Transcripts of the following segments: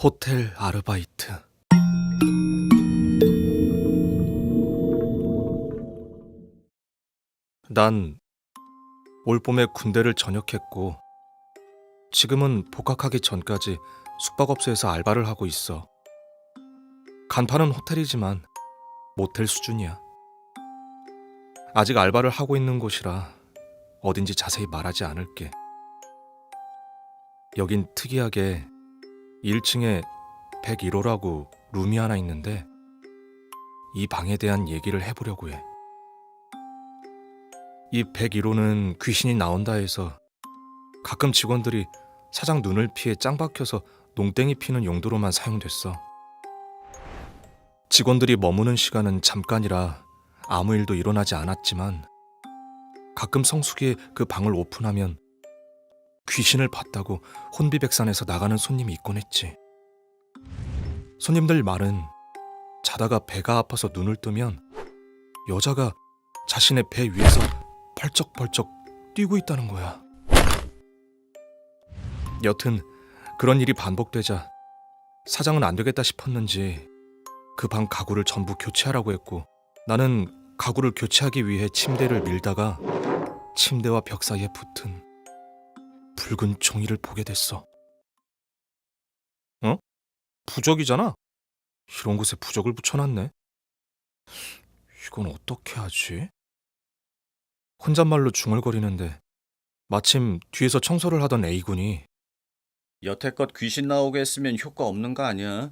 호텔 아르바이트. 난 올봄에 군대를 전역했고 지금은 복학하기 전까지 숙박업소에서 알바를 하고 있어. 간판은 호텔이지만 모텔 수준이야. 아직 알바를 하고 있는 곳이라 어딘지 자세히 말하지 않을게. 여긴 특이하게 1층에 101호라고 룸이 하나 있는데 이 방에 대한 얘기를 해보려고 해. 이 101호는 귀신이 나온다 해서 가끔 직원들이 사장 눈을 피해 짱 박혀서 농땡이 피는 용도로만 사용됐어. 직원들이 머무는 시간은 잠깐이라 아무 일도 일어나지 않았지만 가끔 성수기에 그 방을 오픈하면 귀신을 봤다고 혼비백산해서 나가는 손님이 있곤 했지. 손님들 말은 자다가 배가 아파서 눈을 뜨면 여자가 자신의 배 위에서 펄쩍펄쩍 뛰고 있다는 거야. 여튼 그런 일이 반복되자 사장은 안 되겠다 싶었는지 그 방 가구를 전부 교체하라고 했고 나는 가구를 교체하기 위해 침대를 밀다가 침대와 벽 사이에 붙은 붉은 종이를 보게 됐어. 어? 부적이잖아? 이런 곳에 부적을 붙여놨네. 이건 어떻게 하지? 혼잣말로 중얼거리는데 마침 뒤에서 청소를 하던 A군이 여태껏 귀신 나오게 했으면 효과 없는 거 아니야?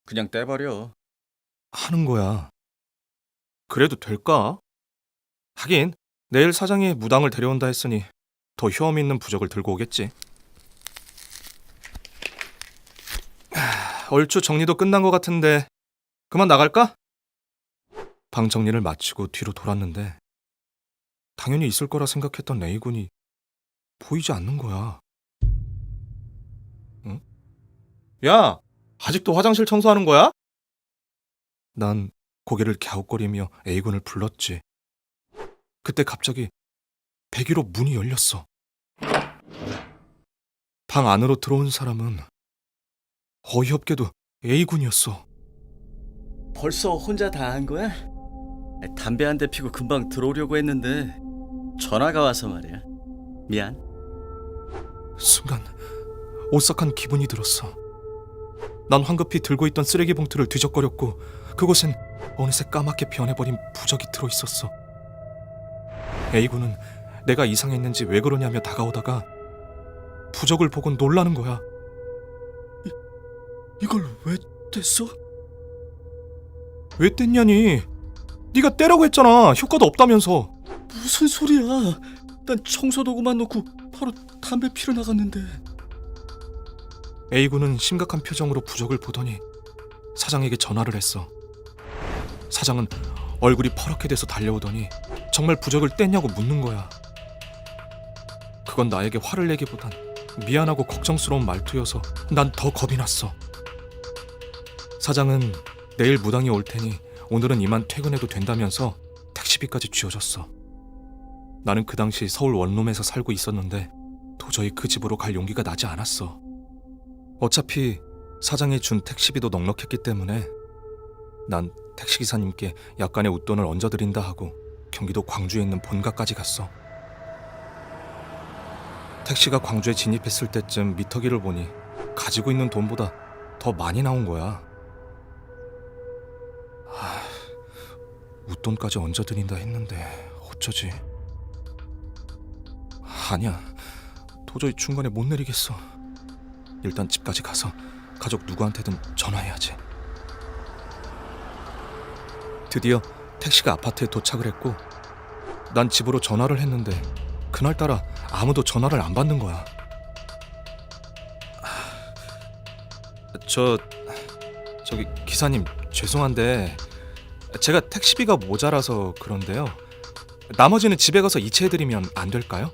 그냥 떼버려. 하는 거야. 그래도 될까? 하긴 내일 사장이 무당을 데려온다 했으니 더 효험 있는 부적을 들고 오겠지. 얼추 정리도 끝난 것 같은데 그만 나갈까? 방 정리를 마치고 뒤로 돌았는데 당연히 있을 거라 생각했던 A군이 보이지 않는 거야. 응? 야, 아직도 화장실 청소하는 거야? 난 고개를 갸웃거리며 A군을 불렀지. 그때 갑자기 101호 문이 열렸어. 방 안으로 들어온 사람은 어이없게도 A군이었어. 벌써 혼자 다 한 거야? 담배 한 대 피고 금방 들어오려고 했는데 전화가 와서 말이야. 미안. 순간 오싹한 기분이 들었어. 난 황급히 들고 있던 쓰레기 봉투를 뒤적거렸고 그곳엔 어느새 까맣게 변해버린 부적이 들어있었어. A군은 내가 이상했는지 왜 그러냐며 다가오다가 부적을 보고 놀라는 거야. 이걸 왜 뗐어? 왜 뗐냐니? 네가 떼라고 했잖아. 효과도 없다면서. 무슨 소리야? 난 청소도구만 놓고 바로 담배 피러 나갔는데. A군은 심각한 표정으로 부적을 보더니 사장에게 전화를 했어. 사장은 얼굴이 퍼렇게 돼서 달려오더니 정말 부적을 뗐냐고 묻는 거야. 그건 나에게 화를 내기보단 미안하고 걱정스러운 말투여서 난 더 겁이 났어. 사장은 내일 무당이 올 테니 오늘은 이만 퇴근해도 된다면서 택시비까지 쥐어줬어. 나는 그 당시 서울 원룸에서 살고 있었는데 도저히 그 집으로 갈 용기가 나지 않았어. 어차피 사장이 준 택시비도 넉넉했기 때문에 난 택시기사님께 약간의 웃돈을 얹어드린다 하고 경기도 광주에 있는 본가까지 갔어. 택시가 광주에 진입했을 때쯤 미터기를 보니 가지고 있는 돈보다 더 많이 나온 거야. 웃돈까지 얹어드린다 했는데 어쩌지? 아니야, 도저히 중간에 못 내리겠어. 일단 집까지 가서 가족 누구한테든 전화해야지. 드디어 택시가 아파트에 도착을 했고 난 집으로 전화를 했는데 그날따라 아무도 전화를 안 받는 거야. 저기 기사님 죄송한데 제가 택시비가 모자라서 그런데요. 나머지는 집에 가서 이체해드리면 안 될까요?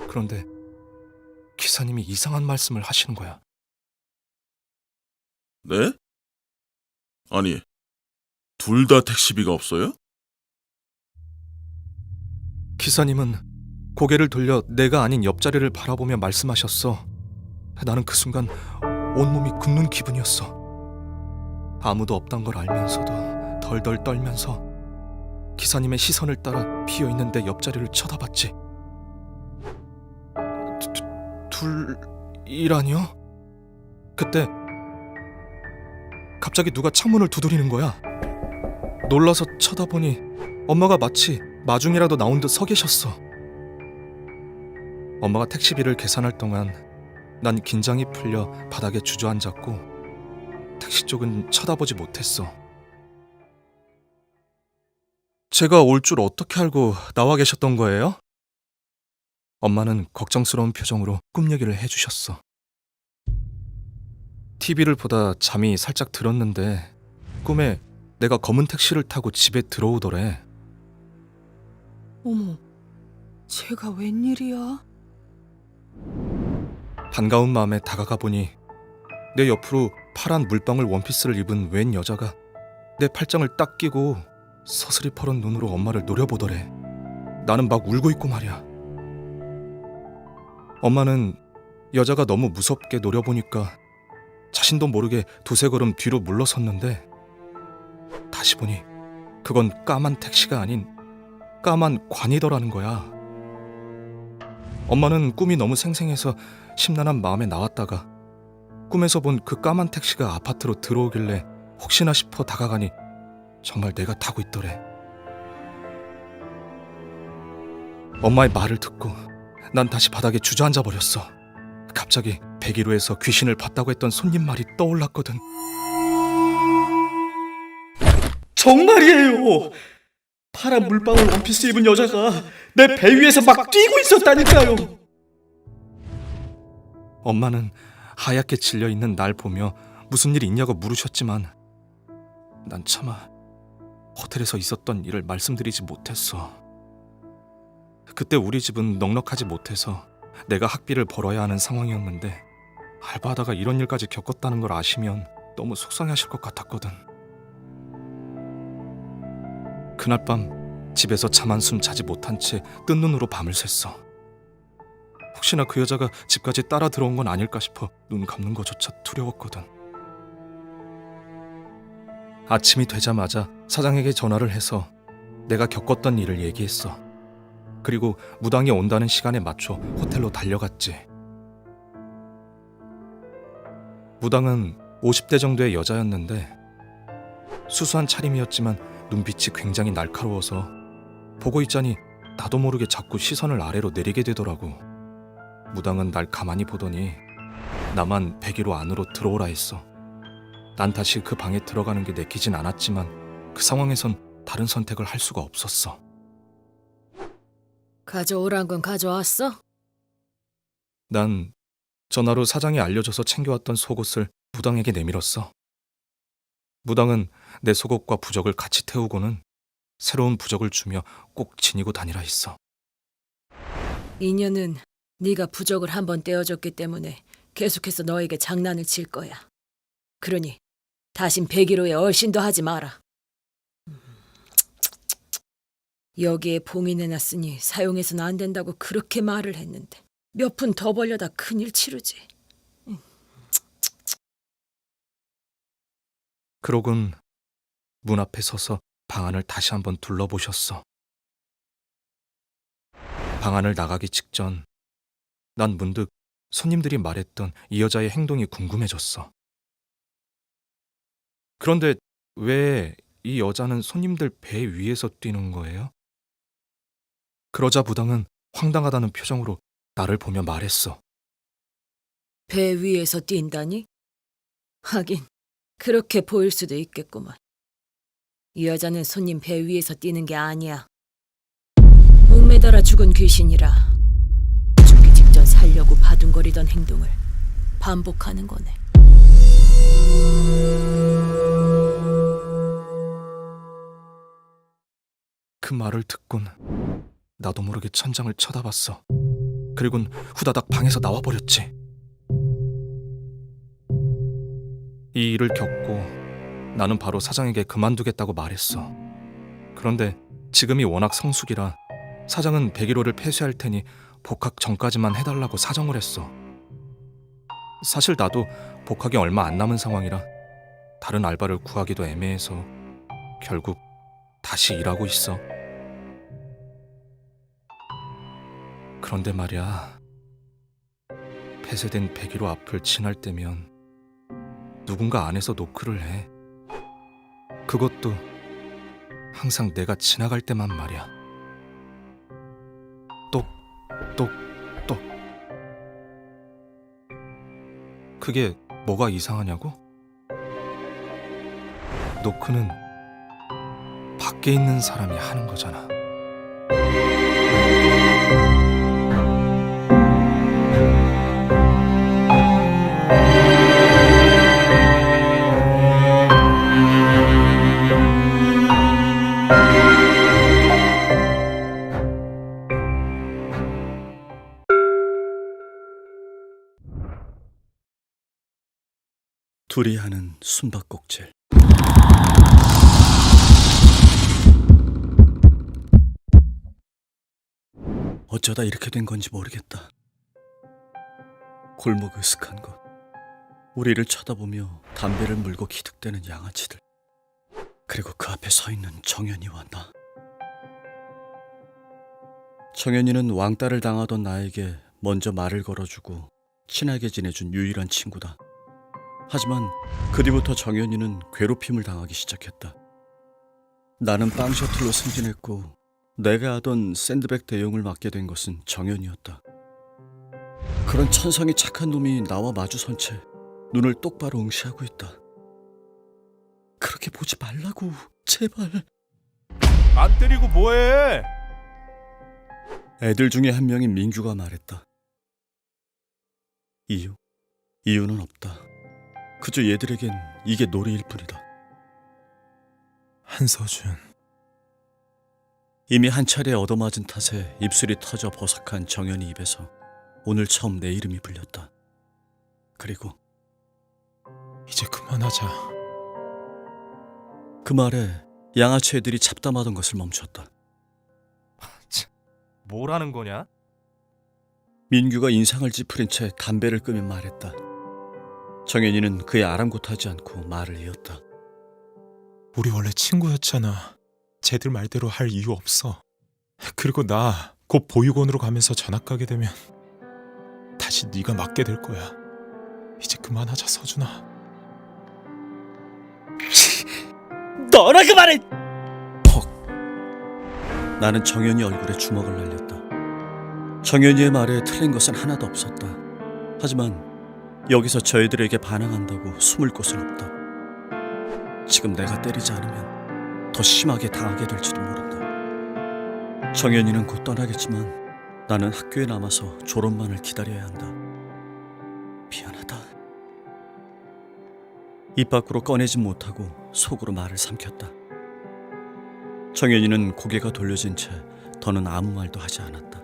그런데 기사님이 이상한 말씀을 하시는 거야. 네? 아니, 둘 다 택시비가 없어요? 기사님은 고개를 돌려 내가 아닌 옆자리를 바라보며 말씀하셨어. 나는 그 순간 온몸이 굳는 기분이었어. 아무도 없단 걸 알면서도 덜덜 떨면서 기사님의 시선을 따라 비어있는 내 옆자리를 쳐다봤지. 둘이라니요? 그때 갑자기 누가 창문을 두드리는 거야. 놀라서 쳐다보니 엄마가 마치 마중이라도 나온 듯 서 계셨어. 엄마가 택시비를 계산할 동안 난 긴장이 풀려 바닥에 주저앉았고 택시 쪽은 쳐다보지 못했어. 제가 올 줄 어떻게 알고 나와 계셨던 거예요? 엄마는 걱정스러운 표정으로 꿈 얘기를 해주셨어. TV를 보다 잠이 살짝 들었는데 꿈에 내가 검은 택시를 타고 집에 들어오더래. 어머, 제가 웬일이야? 반가운 마음에 다가가 보니 내 옆으로 파란 물방울 원피스를 입은 웬 여자가 내 팔짱을 딱 끼고 서슬이 퍼런 눈으로 엄마를 노려보더래. 나는 막 울고 있고 말이야. 엄마는 여자가 너무 무섭게 노려보니까 자신도 모르게 두세 걸음 뒤로 물러섰는데 다시 보니 그건 까만 택시가 아닌 까만 관이더라는 거야. 엄마는 꿈이 너무 생생해서 심란한 마음에 나왔다가 꿈에서 본 그 까만 택시가 아파트로 들어오길래 혹시나 싶어 다가가니 정말 내가 타고 있더래. 엄마의 말을 듣고 난 다시 바닥에 주저앉아 버렸어. 갑자기 101호에서 귀신을 봤다고 했던 손님 말이 떠올랐거든. 정말이에요. 파란 물방울 원피스 입은 여자가 내 배 위에서 막 뛰고 있었다니까요. 엄마는 하얗게 질려있는 날 보며 무슨 일 있냐고 물으셨지만 난 차마 호텔에서 있었던 일을 말씀드리지 못했어. 그때 우리 집은 넉넉하지 못해서 내가 학비를 벌어야 하는 상황이었는데 알바하다가 이런 일까지 겪었다는 걸 아시면 너무 속상해하실 것 같았거든. 그날 밤 집에서 잠 한숨 자지 못한 채 뜬 눈으로 밤을 샜어. 혹시나 그 여자가 집까지 따라 들어온 건 아닐까 싶어 눈 감는 것조차 두려웠거든. 아침이 되자마자 사장에게 전화를 해서 내가 겪었던 일을 얘기했어. 그리고 무당이 온다는 시간에 맞춰 호텔로 달려갔지. 무당은 50대 정도의 여자였는데 수수한 차림이었지만 눈빛이 굉장히 날카로워서 보고 있자니 나도 모르게 자꾸 시선을 아래로 내리게 되더라고. 무당은 날 가만히 보더니 나만 101호 안으로 들어오라 했어. 난 다시 그 방에 들어가는 게 내키진 않았지만 그 상황에선 다른 선택을 할 수가 없었어. 가져오란 건 가져왔어? 난 전화로 사장이 알려줘서 챙겨왔던 속옷을 무당에게 내밀었어. 무당은 내 속옷과 부적을 같이 태우고는 새로운 부적을 주며 꼭 지니고 다니라 했어. 인연은 네가 부적을 한번 떼어줬기 때문에 계속해서 너에게 장난을 칠 거야. 그러니 다신 101호에 얼씬도 하지 마라. 여기에 봉인해놨으니 사용해서는 안 된다고 그렇게 말을 했는데 몇 푼 더 벌려다 큰일 치르지. 그러곤 문 앞에 서서 방 안을 다시 한번 둘러보셨어. 방 안을 나가기 직전 난 문득 손님들이 말했던 이 여자의 행동이 궁금해졌어. 그런데 왜 이 여자는 손님들 배 위에서 뛰는 거예요? 그러자 무당은 황당하다는 표정으로 나를 보며 말했어. 배 위에서 뛴다니? 하긴 그렇게 보일 수도 있겠구만. 이 여자는 손님 배 위에서 뛰는 게 아니야. 목매달아 죽은 귀신이라 죽기 직전 살려고 바둥거리던 행동을 반복하는 거네. 그 말을 듣곤 나도 모르게 천장을 쳐다봤어. 그리곤 후다닥 방에서 나와버렸지. 이 일을 겪고 나는 바로 사장에게 그만두겠다고 말했어. 그런데 지금이 워낙 성수기라 사장은 101호를 폐쇄할 테니 복학 전까지만 해달라고 사정을 했어. 사실 나도 복학이 얼마 안 남은 상황이라 다른 알바를 구하기도 애매해서 결국 다시 일하고 있어. 그런데 말이야, 폐쇄된 101호 앞을 지날 때면 누군가 안에서 노크를 해. 그것도 항상 내가 지나갈 때만 말이야. 똑, 똑, 똑. 그게 뭐가 이상하냐고? 노크는 밖에 있는 사람이 하는 거잖아. 둘이 하는 숨바꼭질. 어쩌다 이렇게 된 건지 모르겠다. 골목 으슥한 곳, 우리를 쳐다보며 담배를 물고 기득대는 양아치들, 그리고 그 앞에 서 있는 정연이와 나. 정연이는 왕따를 당하던 나에게 먼저 말을 걸어주고 친하게 지내준 유일한 친구다. 하지만 그 뒤부터 정연이는 괴롭힘을 당하기 시작했다. 나는 빵 셔틀로 승진했고 내가 하던 샌드백 대용을 맡게 된 것은 정연이었다. 그런 천성이 착한 놈이 나와 마주선 채 눈을 똑바로 응시하고 있다. 그렇게 보지 말라고, 제발. 안 때리고 뭐해? 애들 중에 한 명인 민규가 말했다. 이유는 없다. 그저 얘들에겐 이게 놀이일 뿐이다. 한서준. 이미 한 차례 얻어맞은 탓에 입술이 터져 버석한 정연이 입에서 오늘 처음 내 이름이 불렸다. 그리고 이제 그만하자. 그 말에 양아치 애들이 잡담하던 것을 멈췄다. 뭐라는 거냐? 민규가 인상을 찌푸린 채 담배를 끄며 말했다. 정연이는 그의 아랑곳하지 않고 말을 이었다. 우리 원래 친구였잖아. 쟤들 말대로 할 이유 없어. 그리고 나 곧 보육원으로 가면서 전학 가게 되면 다시 네가 맡게 될 거야. 이제 그만하자, 서준아. 너라 그 말해! 퍽. 나는 정연이 얼굴에 주먹을 날렸다. 정연이의 말에 틀린 것은 하나도 없었다. 하지만 여기서 저희들에게 반항한다고 숨을 곳은 없다. 지금 내가 때리지 않으면 더 심하게 당하게 될지도 모른다. 정연이는 곧 떠나겠지만 나는 학교에 남아서 졸업만을 기다려야 한다. 미안하다. 입 밖으로 꺼내진 못하고 속으로 말을 삼켰다. 정연이는 고개가 돌려진 채 더는 아무 말도 하지 않았다.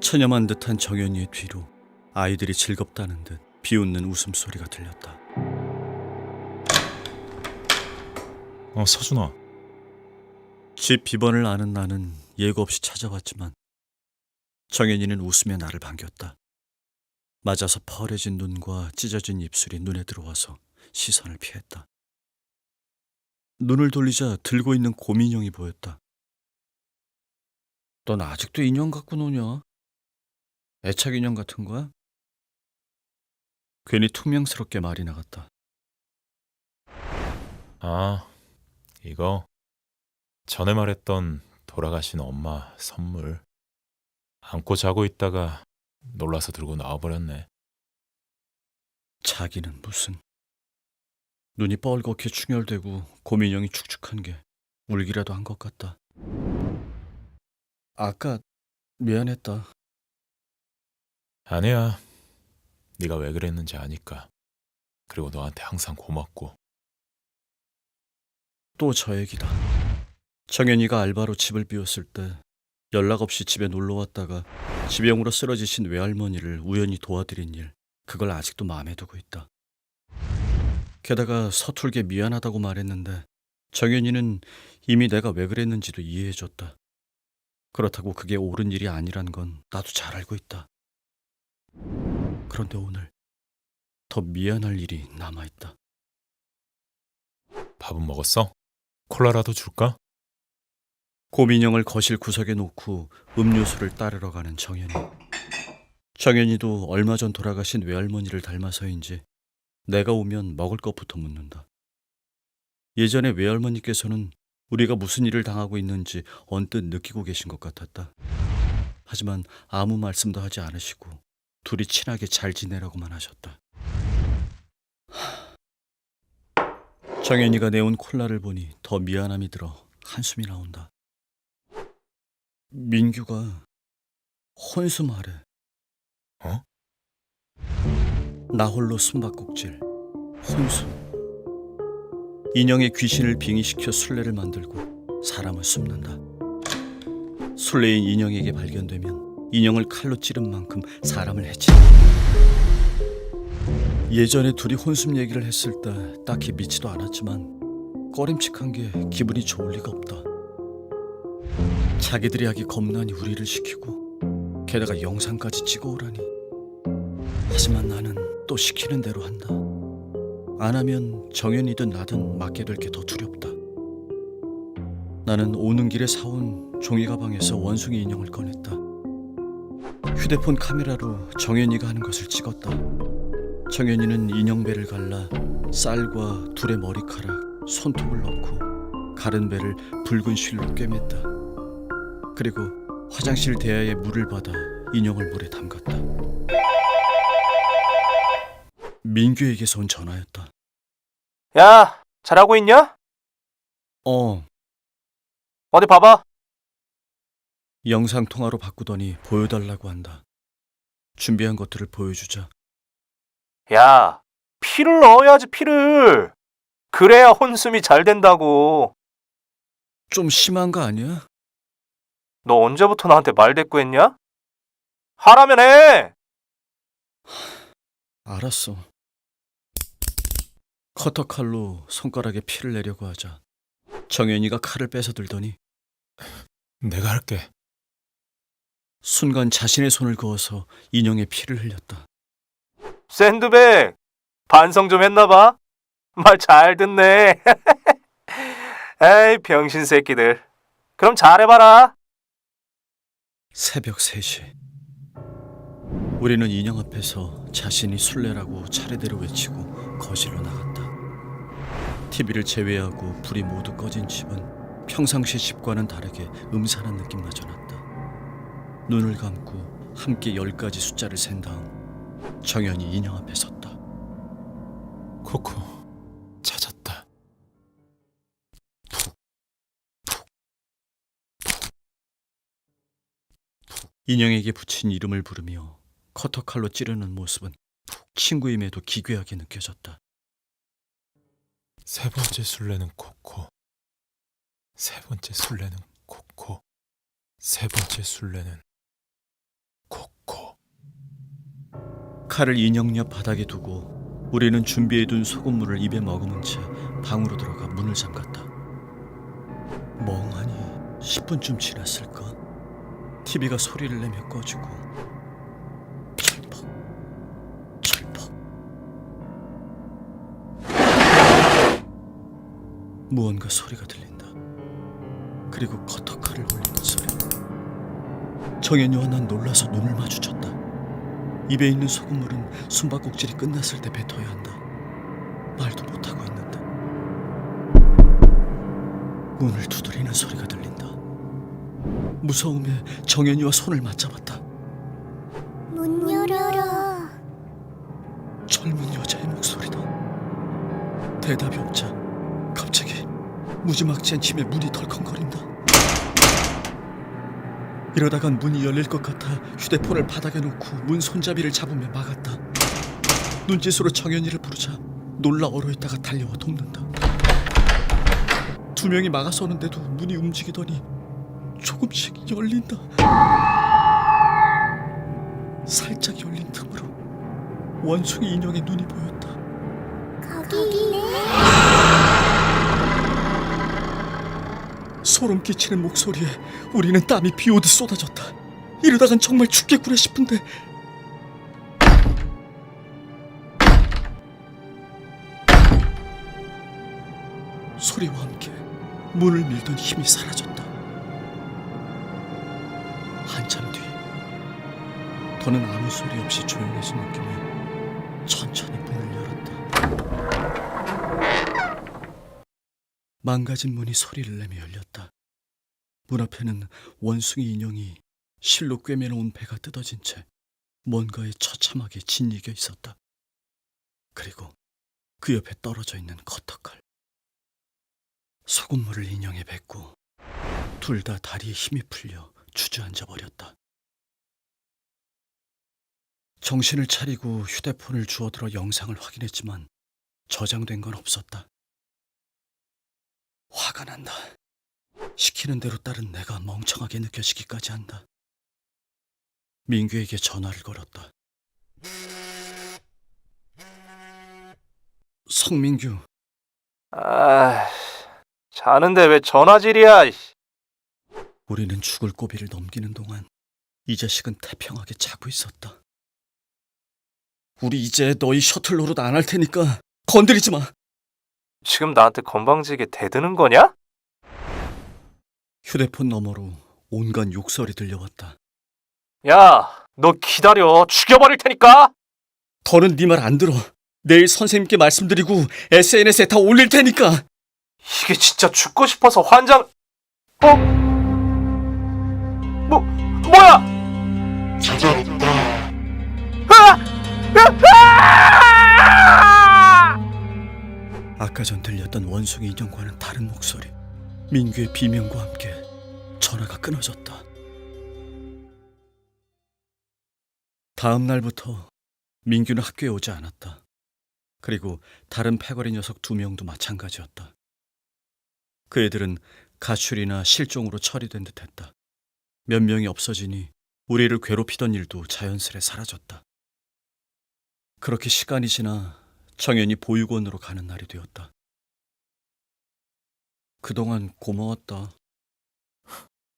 처념한 듯한 정연이의 뒤로 아이들이 즐겁다는 듯 비웃는 웃음소리가 들렸다. 서준아. 집 비번을 아는 나는 예고 없이 찾아왔지만 정연이는 웃으며 나를 반겼다. 맞아서 펄해진 눈과 찢어진 입술이 눈에 들어와서 시선을 피했다. 눈을 돌리자 들고 있는 곰인형이 보였다. 넌 아직도 인형 갖고 노냐? 애착 인형 같은 거야? 괜히 퉁명스럽게 말이 나갔다. 아, 이거 전에 말했던 돌아가신 엄마 선물. 안고 자고 있다가 놀라서 들고 나와버렸네. 자기는 무슨. 눈이 뻘겋게 충혈되고 곰인형이 축축한 게 울기라도 한 것 같다. 아까 미안했다. 아니야. 네가 왜 그랬는지 아니까. 그리고 너한테 항상 고맙고. 또 저 얘기다. 정연이가 알바로 집을 비웠을 때 연락 없이 집에 놀러 왔다가 지병으로 쓰러지신 외할머니를 우연히 도와드린 일, 그걸 아직도 마음에 두고 있다. 게다가 서툴게 미안하다고 말했는데 정연이는 이미 내가 왜 그랬는지도 이해해줬다. 그렇다고 그게 옳은 일이 아니란 건 나도 잘 알고 있다. 그런데 오늘 더 미안할 일이 남아있다. 밥은 먹었어? 콜라라도 줄까? 곰인형을 거실 구석에 놓고 음료수를 따르러 가는 정연이. 정연이도 얼마 전 돌아가신 외할머니를 닮아서인지 내가 오면 먹을 것부터 묻는다. 예전에 외할머니께서는 우리가 무슨 일을 당하고 있는지 언뜻 느끼고 계신 것 같았다. 하지만 아무 말씀도 하지 않으시고 둘이 친하게 잘 지내라고만 하셨다. 정연이가 내온 콜라를 보니 더 미안함이 들어 한숨이 나온다. 민규가 혼수말해. 어? 나 홀로 숨바꼭질, 혼수. 인형의 귀신을 빙의시켜 술래를 만들고 사람을 숨는다. 술래인 인형에게 발견되면 인형을 칼로 찌른 만큼 사람을 해친다. 예전에 둘이 혼숨 얘기를 했을 때 딱히 믿지도 않았지만 꺼림칙한 게 기분이 좋을 리가 없다. 자기들이 하기 겁나니 우리를 시키고 게다가 영상까지 찍어오라니. 하지만 나는 또 시키는 대로 한다. 안 하면 정연이든 나든 맞게 될 게 더 두렵다. 나는 오는 길에 사온 종이 가방에서 원숭이 인형을 꺼냈다. 휴대폰 카메라로 정연이가 하는 것을 찍었다. 정연이는 인형 배를 갈라 쌀과 둘의 머리카락, 손톱을 넣고 가른 배를 붉은 실로 꿰맸다. 그리고 화장실 대야에 물을 받아 인형을 물에 담갔다. 민규에게서 온 전화였다. 야, 잘하고 있냐? 어디 봐봐. 영상통화로 바꾸더니 보여달라고 한다. 준비한 것들을 보여주자. 야, 피를 넣어야지, 피를. 그래야 혼숨이 잘 된다고. 좀 심한 거 아니야? 너 언제부터 나한테 말대꾸했냐? 하라면 해. 알았어. 커터칼로 손가락에 피를 내려고 하자 정연이가 칼을 뺏어 들더니 내가 할게. 순간 자신의 손을 그어서 인형에 피를 흘렸다. 샌드백, 반성 좀 했나봐. 말 잘 듣네. 에이, 병신 새끼들. 그럼 잘해봐라. 새벽 3시. 우리는 인형 앞에서 자신이 술래라고 차례대로 외치고 거실로 나갔다. TV를 제외하고 불이 모두 꺼진 집은 평상시 집과는 다르게 음산한 느낌마저 났다. 눈을 감고 함께 10가지 숫자를 센 다음 정연이 인형 앞에 섰다. 코코, 찾았다. 인형에게 붙인 이름을 부르며 커터칼로 찌르는 모습은 친구임에도 기괴하게 느껴졌다. 세 번째 술래는 코코. 세 번째 술래는 코코. 세 번째 술래는 코코. 칼을 인형 옆 바닥에 두고 우리는 준비해둔 소금물을 입에 머금은 채 방으로 들어가 문을 잠갔다. 멍하니 10분쯤 지났을까? TV가 소리를 내며 꺼지고 철퍽 철퍽 무언가 소리가 들린다. 그리고 커터칼을 올리는 소리. 정연이와 난 놀라서 눈을 마주쳤다. 입에 있는 소금물은 숨바꼭질이 끝났을 때 뱉어야 한다. 말도 못하고 있는데 문을 두드리는 소리가 들린다. 무서움에 정연이와 손을 맞잡았다. 문 열어라. 젊은 여자의 목소리다. 대답이 없자 갑자기 무지막지한 침에 문이 덜컹거린다. 이러다간 문이 열릴 것 같아 휴대폰을 바닥에 놓고 문 손잡이를 잡으며 막았다. 눈짓으로 정연이를 부르자 놀라 얼어있다가 달려와 돕는다. 2명이 막아서는데도 문이 움직이더니 조금씩 열린다. 살짝 열린 틈으로 원숭이 인형의 눈이 보였다. 거기 있네. 소름 끼치는 목소리에 우리는 땀이 비오듯 쏟아졌다. 이러다간 정말 죽겠구나 싶은데 소리와 함께 문을 밀던 힘이 사라졌다. 한참 뒤 더는 아무 소리 없이 조용해진 느낌이 천천히 문을 열었다. 망가진 문이 소리를 내며 열렸다. 문 앞에는 원숭이 인형이 실로 꿰매놓은 배가 뜯어진 채 뭔가에 처참하게 짓이겨 있었다. 그리고 그 옆에 떨어져 있는 커터칼. 소금물을 인형에 뱉고 둘 다 다리에 힘이 풀려 주저앉아 버렸다. 정신을 차리고 휴대폰을 주워들어 영상을 확인했지만 저장된 건 없었다. 화가 난다. 시키는 대로 따른 내가 멍청하게 느껴지기까지 한다. 민규에게 전화를 걸었다. 성민규, 아, 자는데 왜 전화질이야? 우리는 죽을 고비를 넘기는 동안 이 자식은 태평하게 자고 있었다. 우리 이제 너희 셔틀 노릇 안 할 테니까 건드리지 마. 지금 나한테 건방지게 대드는 거냐? 휴대폰 너머로 온갖 욕설이 들려왔다. 야, 너 기다려. 죽여버릴 테니까. 더는 네 말 안 들어. 내일 선생님께 말씀드리고 SNS에 다 올릴 테니까. 이게 진짜 죽고 싶어서 환장... 뭐야? 아까 전 들렸던 원숭이 인형과는 다른 목소리. 민규의 비명과 함께 전화가 끊어졌다. 다음 날부터 민규는 학교에 오지 않았다. 그리고 다른 패거리 녀석 2명도 마찬가지였다. 그 애들은 가출이나 실종으로 처리된 듯했다. 몇 명이 없어지니 우리를 괴롭히던 일도 자연스레 사라졌다. 그렇게 시간이 지나 정연이 보육원으로 가는 날이 되었다. 그동안 고마웠다.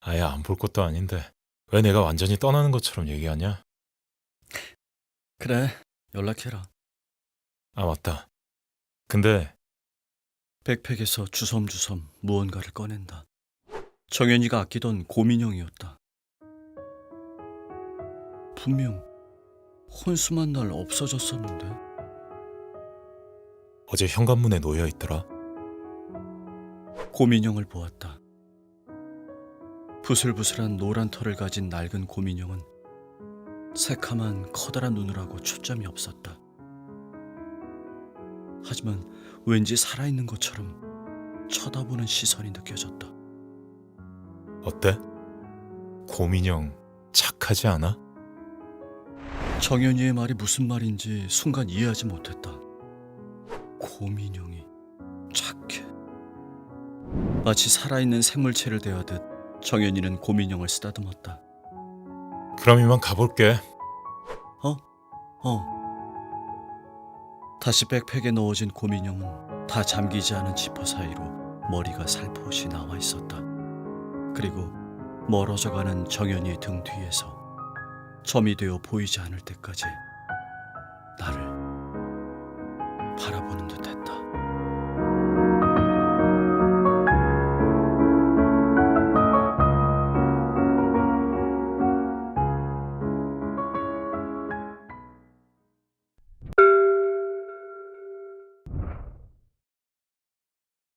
아예 안 볼 것도 아닌데 왜 내가 완전히 떠나는 것처럼 얘기하냐? 그래, 연락해라. 아 맞다. 근데 백팩에서 주섬주섬 무언가를 꺼낸다. 정연이가 아끼던 곰인형이었다. 분명 혼수만 날 없어졌었는데. 어제 현관문에 놓여 있더라. 곰인형을 보았다. 부슬부슬한 노란 털을 가진 낡은 곰인형은 새카만 커다란 눈을 하고 초점이 없었다. 하지만 왠지 살아있는 것처럼 쳐다보는 시선이 느껴졌다. 어때? 곰인형 착하지 않아? 정연이의 말이 무슨 말인지 순간 이해하지 못했다. 곰인형이 착해. 마치 살아있는 생물체를 대하듯 정연이는 곰인형을 쓰다듬었다. 그럼 이만 가볼게. 다시 백팩에 넣어진 곰인형은 다 잠기지 않은 지퍼 사이로 머리가 살포시 나와 있었다. 그리고 멀어져가는 정연이의 등 뒤에서 점이 되어 보이지 않을 때까지 나를 바라보는 듯했다.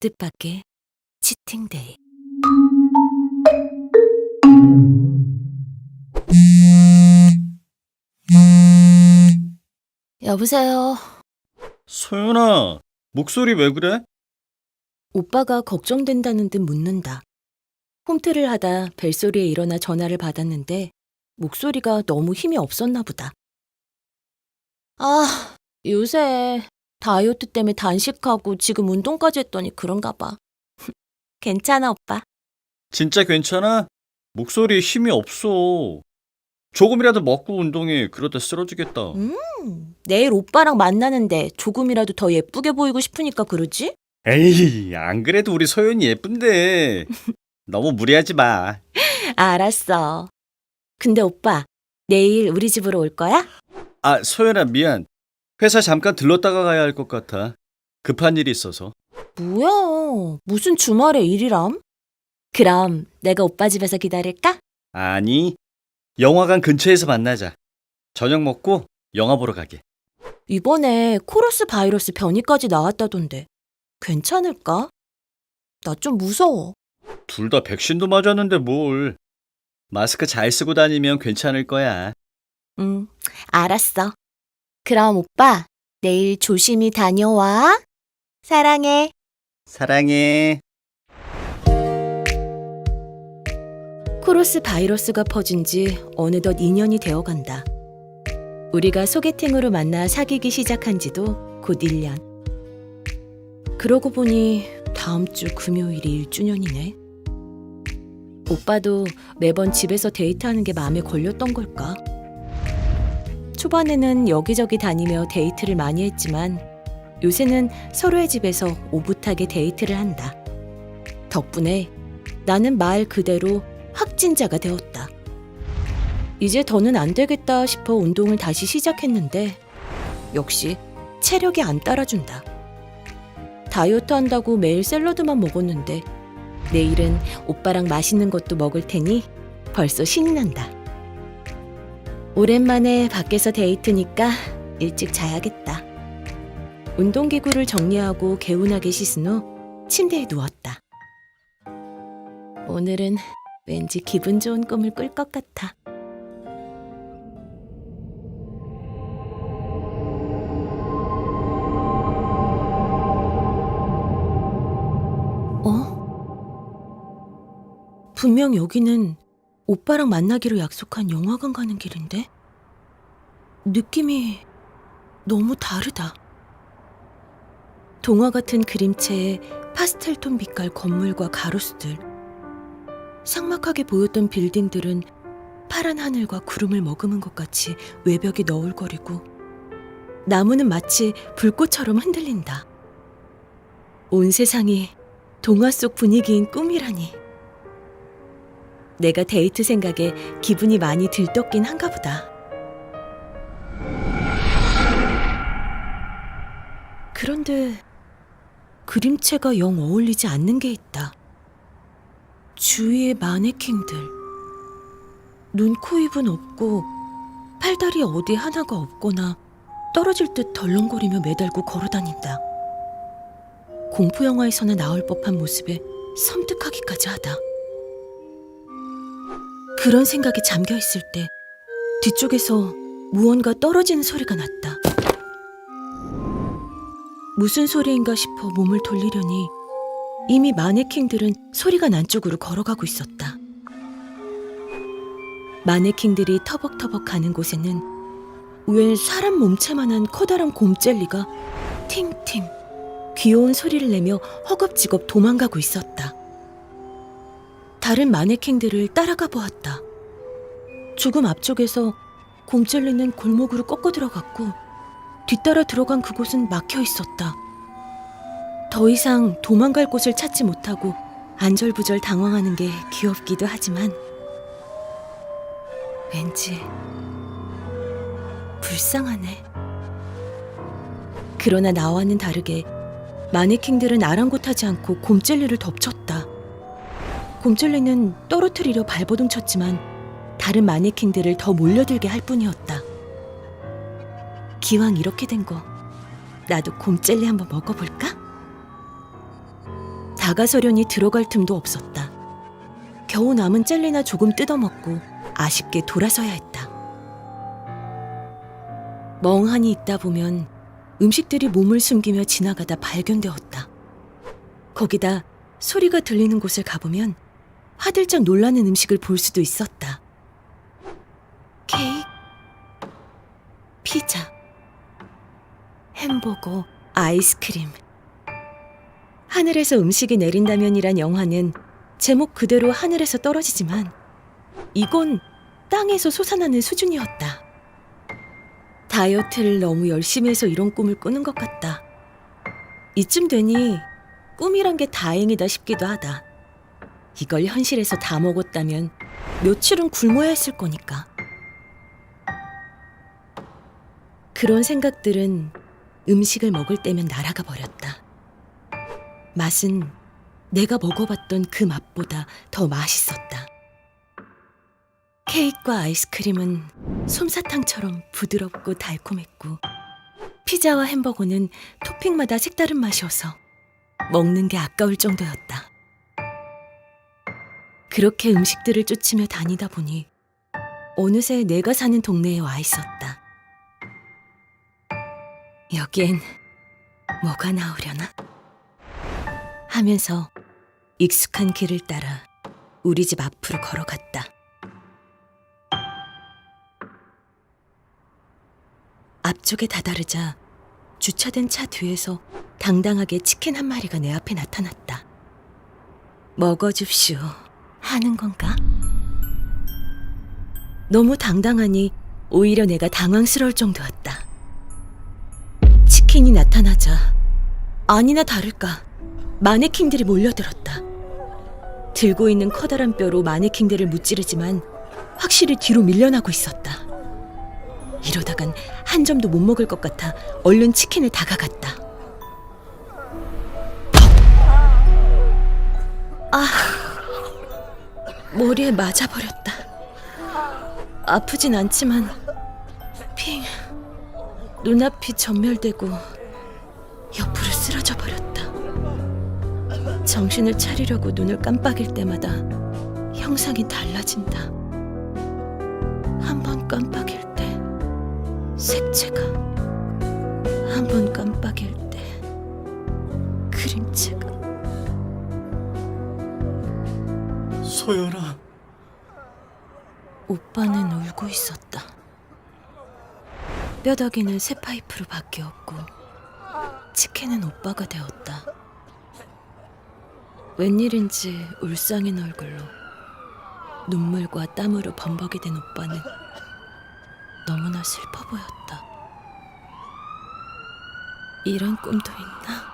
뜻밖의 치팅데이. 여보세요. 소연아, 목소리 왜 그래? 오빠가 걱정된다는 듯 묻는다. 홈트를 하다 벨소리에 일어나 전화를 받았는데 목소리가 너무 힘이 없었나 보다. 아, 요새 다이어트 때문에 단식하고 지금 운동까지 했더니 그런가 봐. 괜찮아, 오빠. 진짜 괜찮아? 목소리에 힘이 없어. 조금이라도 먹고 운동해. 그러다 쓰러지겠다. 내일 오빠랑 만나는데 조금이라도 더 예쁘게 보이고 싶으니까 그러지? 에이, 안 그래도 우리 소연이 예쁜데. 너무 무리하지 마. 알았어. 근데 오빠, 내일 우리 집으로 올 거야? 아, 소연아, 미안. 회사 잠깐 들렀다가 가야 할 것 같아. 급한 일이 있어서. 뭐야, 무슨 주말에 일이람? 그럼 내가 오빠 집에서 기다릴까? 아니, 영화관 근처에서 만나자. 저녁 먹고 영화 보러 가게. 이번에 코러스 바이러스 변이까지 나왔다던데 괜찮을까? 나 좀 무서워. 둘 다 백신도 맞았는데 뭘. 마스크 잘 쓰고 다니면 괜찮을 거야. 응, 알았어. 그럼 오빠, 내일 조심히 다녀와. 사랑해. 사랑해. 코러스 바이러스가 퍼진 지 어느덧 2년이 되어간다. 우리가 소개팅으로 만나 사귀기 시작한 지도 곧 1년. 그러고 보니 다음 주 금요일이 1주년이네. 오빠도 매번 집에서 데이트하는 게 마음에 걸렸던 걸까? 초반에는 여기저기 다니며 데이트를 많이 했지만 요새는 서로의 집에서 오붓하게 데이트를 한다. 덕분에 나는 말 그대로 확진자가 되었다. 이제 더는 안 되겠다 싶어 운동을 다시 시작했는데 역시 체력이 안 따라준다. 다이어트 한다고 매일 샐러드만 먹었는데 내일은 오빠랑 맛있는 것도 먹을 테니 벌써 신이 난다. 오랜만에 밖에서 데이트니까 일찍 자야겠다. 운동기구를 정리하고 개운하게 씻은 후 침대에 누웠다. 오늘은 왠지 기분 좋은 꿈을 꿀 것 같아. 분명 여기는 오빠랑 만나기로 약속한 영화관 가는 길인데? 느낌이 너무 다르다. 동화 같은 그림체의 파스텔톤 빛깔 건물과 가로수들. 삭막하게 보였던 빌딩들은 파란 하늘과 구름을 머금은 것 같이 외벽이 너울거리고 나무는 마치 불꽃처럼 흔들린다. 온 세상이 동화 속 분위기인 꿈이라니. 내가 데이트 생각에 기분이 많이 들떴긴 한가 보다. 그런데 그림체가 영 어울리지 않는 게 있다. 주위의 마네킹들. 눈, 코, 입은 없고 팔다리 어디 하나가 없거나 떨어질 듯 덜렁거리며 매달고 걸어다닌다. 공포영화에서나 나올 법한 모습에 섬뜩하기까지 하다. 그런 생각에 잠겨있을 때 뒤쪽에서 무언가 떨어지는 소리가 났다. 무슨 소리인가 싶어 몸을 돌리려니 이미 마네킹들은 소리가 난 쪽으로 걸어가고 있었다. 마네킹들이 터벅터벅 가는 곳에는 웬 사람 몸체만한 커다란 곰젤리가 팅팅 귀여운 소리를 내며 허겁지겁 도망가고 있었다. 다른 마네킹들을 따라가 보았다. 조금 앞쪽에서 곰젤리는 골목으로 꺾어 들어갔고 뒤따라 들어간 그곳은 막혀 있었다. 더 이상 도망갈 곳을 찾지 못하고 안절부절 당황하는 게 귀엽기도 하지만 왠지 불쌍하네. 그러나 나와는 다르게 마네킹들은 아랑곳하지 않고 곰젤리를 덮쳤다. 곰젤리는 떨어뜨리려 발버둥 쳤지만 다른 마네킹들을 더 몰려들게 할 뿐이었다. 기왕 이렇게 된 거 나도 곰젤리 한번 먹어볼까? 다가서려니 들어갈 틈도 없었다. 겨우 남은 젤리나 조금 뜯어먹고 아쉽게 돌아서야 했다. 멍하니 있다 보면 음식들이 몸을 숨기며 지나가다 발견되었다. 거기다 소리가 들리는 곳을 가보면 화들짝 놀라는 음식을 볼 수도 있었다. 케이크, 피자, 햄버거, 아이스크림. 하늘에서 음식이 내린다면이란 영화는 제목 그대로 하늘에서 떨어지지만 이건 땅에서 솟아나는 수준이었다. 다이어트를 너무 열심히 해서 이런 꿈을 꾸는 것 같다. 이쯤 되니 꿈이란 게 다행이다 싶기도 하다. 이걸 현실에서 다 먹었다면 며칠은 굶어야 했을 거니까. 그런 생각들은 음식을 먹을 때면 날아가 버렸다. 맛은 내가 먹어봤던 그 맛보다 더 맛있었다. 케이크와 아이스크림은 솜사탕처럼 부드럽고 달콤했고, 피자와 햄버거는 토핑마다 색다른 맛이어서 먹는 게 아까울 정도였다. 그렇게 음식들을 쫓으며 다니다 보니 어느새 내가 사는 동네에 와 있었다. 여기엔 뭐가 나오려나? 하면서 익숙한 길을 따라 우리 집 앞으로 걸어갔다. 앞쪽에 다다르자 주차된 차 뒤에서 당당하게 치킨 한 마리가 내 앞에 나타났다. 먹어줍쇼 하는 건가? 너무 당당하니 오히려 내가 당황스러울 정도였다. 치킨이 나타나자 아니나 다를까 마네킹들이 몰려들었다. 들고 있는 커다란 뼈로 마네킹들을 무찌르지만 확실히 뒤로 밀려나고 있었다. 이러다간 한 점도 못 먹을 것 같아 얼른 치킨에 다가갔다. 머리에 맞아버렸다. 아프진 않지만 핑 눈앞이 전멸되고 옆으로 쓰러져 버렸다. 정신을 차리려고 눈을 깜빡일 때마다 형상이 달라진다. 한 번 깜빡일 때 색채가, 한 번 깜빡일 때 그림체가. 소연아. 오빠는 울고 있었다. 뼈다귀는 새 파이프로 바뀌었고 치킨은 오빠가 되었다. 웬일인지 울상인 얼굴로 눈물과 땀으로 범벅이 된 오빠는 너무나 슬퍼 보였다. 이런 꿈도 있나?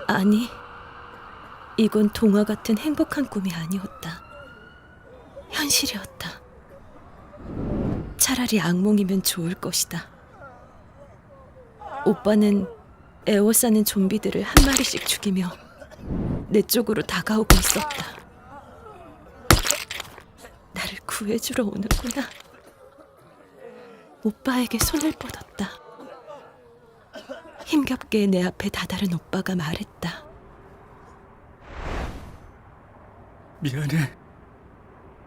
아니, 이건 동화 같은 행복한 꿈이 아니었다. 현실이었다. 차라리 악몽이면 좋을 것이다. 오빠는 에워싸는 좀비들을 한 마리씩 죽이며 내 쪽으로 다가오고 있었다. 나를 구해주러 오는구나. 오빠에게 손을 뻗었다. 힘겹게 내 앞에 다다른 오빠가 말했다. 미안해.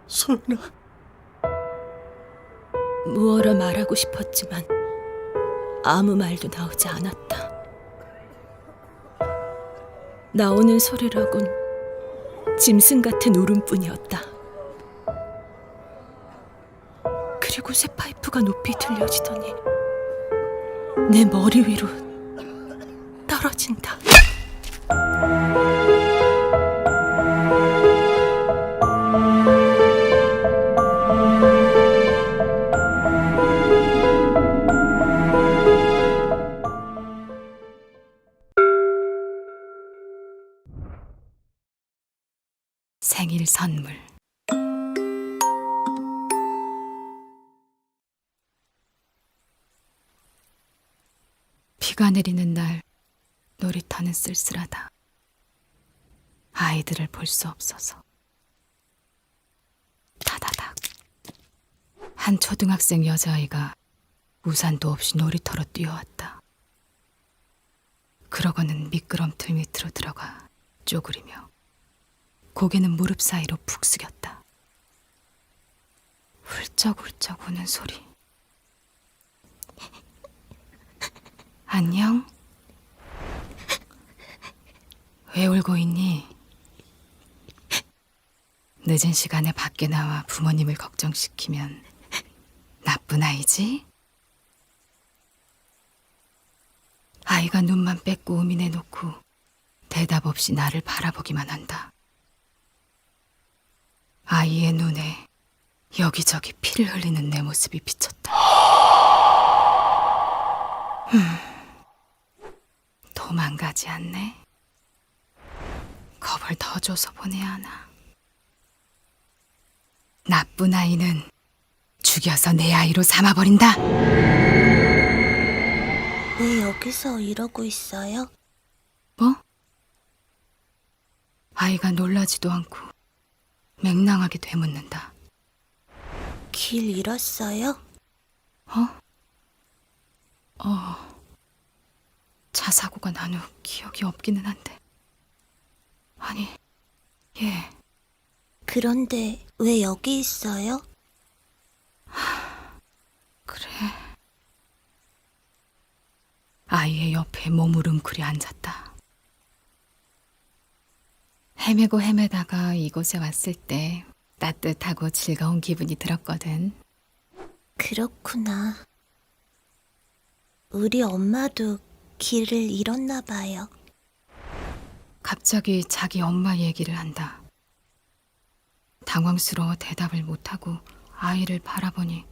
소연아. 무어라 말하고 싶었지만 아무 말도 나오지 않았다. 나오는 소리라곤 짐승 같은 울음뿐이었다. 그리고 새 파이프가 높이 들려지더니 내 머리 위로 떨어진다. 생일 선물. 비가 내리는 날 놀이터는 쓸쓸하다. 아이들을 볼 수 없어서. 다다닥. 한 초등학생 여자아이가 우산도 없이 놀이터로 뛰어왔다. 그러고는 미끄럼틀 밑으로 들어가 쪼그리며 고개는 무릎 사이로 푹 숙였다. 훌쩍훌쩍 우는 소리. 안녕? 왜 울고 있니? 늦은 시간에 밖에 나와 부모님을 걱정시키면 나쁜 아이지? 아이가 눈만 뺏고 우민해놓고 대답 없이 나를 바라보기만 한다. 아이의 눈에 여기저기 피를 흘리는 내 모습이 비쳤다. 도망가지 않네. 겁을 더 줘서 보내야 하나. 나쁜 아이는 죽여서 내 아이로 삼아버린다. 왜 여기서 이러고 있어요? 뭐? 아이가 놀라지도 않고 맹랑하게 되묻는다. 길 잃었어요? 차 사고가 난 후 기억이 없기는 한데. 아니, 얘 그런데 왜 여기 있어요? 그래. 아이의 옆에 몸을 웅크려 앉았다. 헤매고 헤매다가 이곳에 왔을 때 따뜻하고 즐거운 기분이 들었거든. 그렇구나. 우리 엄마도 길을 잃었나 봐요. 갑자기 자기 엄마 얘기를 한다. 당황스러워 대답을 못하고 아이를 바라보니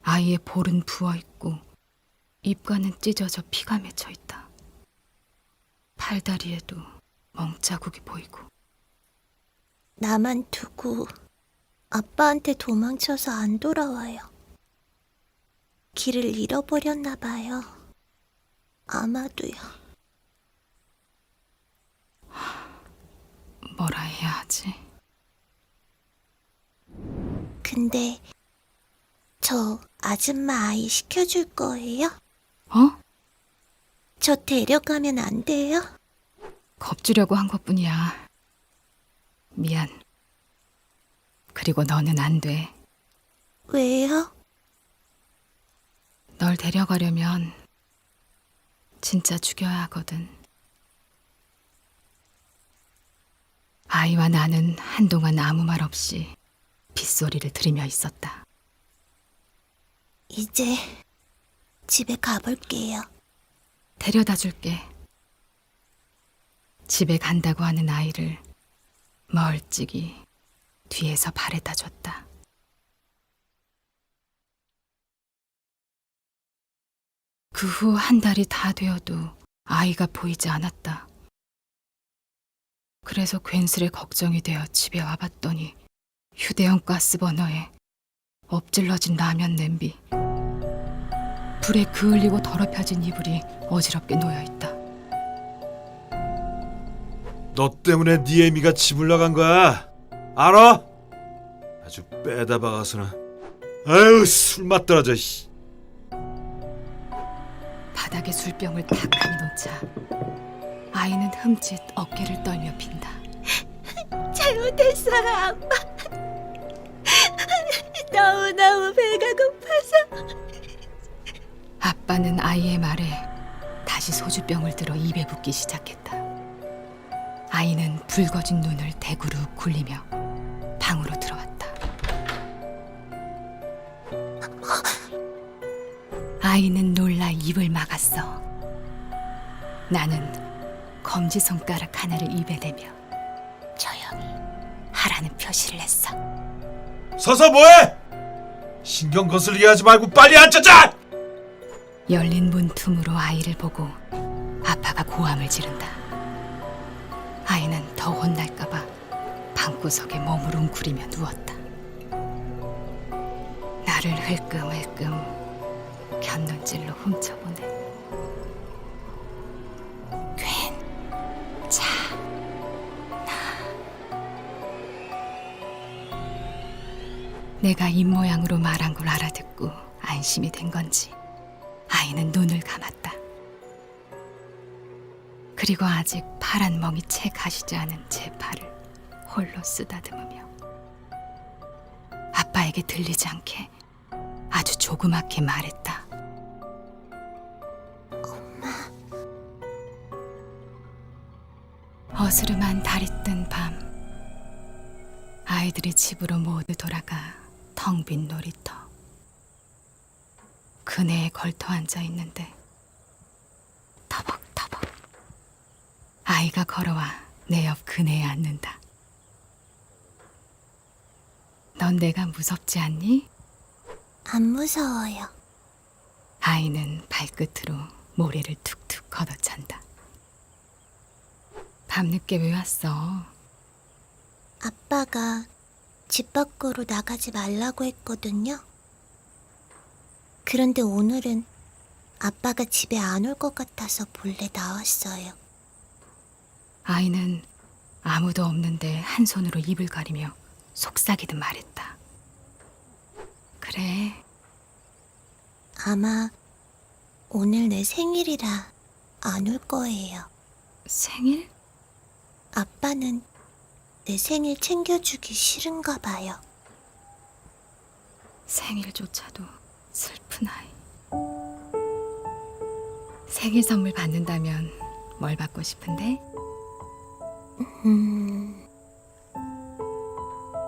아이의 볼은 부어있고 입가는 찢어져 피가 맺혀 있다. 팔다리에도 멍자국이 보이고. 나만 두고 아빠한테 도망쳐서 안 돌아와요. 길을 잃어버렸나 봐요. 아마도요. 뭐라 해야 하지? 근데 저 아줌마 아이 시켜줄 거예요? 어? 저 데려가면 안 돼요? 겁주려고 한 것뿐이야. 미안. 그리고 너는 안 돼. 왜요? 널 데려가려면 진짜 죽여야 하거든. 아이와 나는 한동안 아무 말 없이 빗소리를 들으며 있었다. 이제 집에 가볼게요. 데려다 줄게. 집에 간다고 하는 아이를 멀찍이 뒤에서 바래다 줬다. 그 후 한 달이 다 되어도 아이가 보이지 않았다. 그래서 괜스레 걱정이 되어 집에 와봤더니 휴대용 가스버너에 엎질러진 라면 냄비, 불에 그을리고 더럽혀진 이불이 어지럽게 놓여있다. 너 때문에 네 애미가 집을 나간 거야. 알아? 아주 빼다 박아서나. 아유 술맛 떨어져. 씨. 바닥에 술병을 탁하니 놓자 아이는 흠칫 어깨를 떨며 빈다. 잘못했어요, 아빠. 너무너무 배가 고파서. 아빠는 아이의 말에 다시 소주병을 들어 입에 붓기 시작했다. 아이는 붉어진 눈을 대구르 굴리며 방으로 들어왔다. 아이는 놀라 입을 막았어. 나는 검지손가락 하나를 입에 대며 조용히 하라는 표시를 했어. 서서 뭐해? 신경 거슬리게 하지 말고 빨리 앉아자. 열린 문틈으로 아이를 보고 아빠가 고함을 지른다. 아이는 더 혼날까봐 방구석에 몸을 웅크리며 누웠다. 나를 흘끔흘끔 곁눈질로 훔쳐보네. 내가 입모양으로 말한 걸 알아듣고 안심이 된 건지 아이는 눈을 감았다. 그리고 아직 파란 멍이 채 가시지 않은 제 팔을 홀로 쓰다듬으며 아빠에게 들리지 않게 아주 조그맣게 말했다. 어스름한 달이 뜬 밤, 아이들이 집으로 모두 돌아가 텅 빈 놀이터. 그네에 걸터 앉아 있는데 터벅터벅 아이가 걸어와 내 옆 그네에 앉는다. 넌 내가 무섭지 않니? 안 무서워요. 아이는 발끝으로 모래를 툭툭 걷어찬다. 밤늦게 왜 왔어? 아빠가 집 밖으로 나가지 말라고 했거든요. 그런데 오늘은 아빠가 집에 안 올 것 같아서 몰래 나왔어요. 아이는 아무도 없는데 한 손으로 입을 가리며 속삭이듯 말했다. 그래, 아마 오늘 내 생일이라 안 올 거예요. 생일? 아빠는 내 생일 챙겨주기 싫은가 봐요. 생일조차도 슬픈 아이. 생일 선물 받는다면 뭘 받고 싶은데?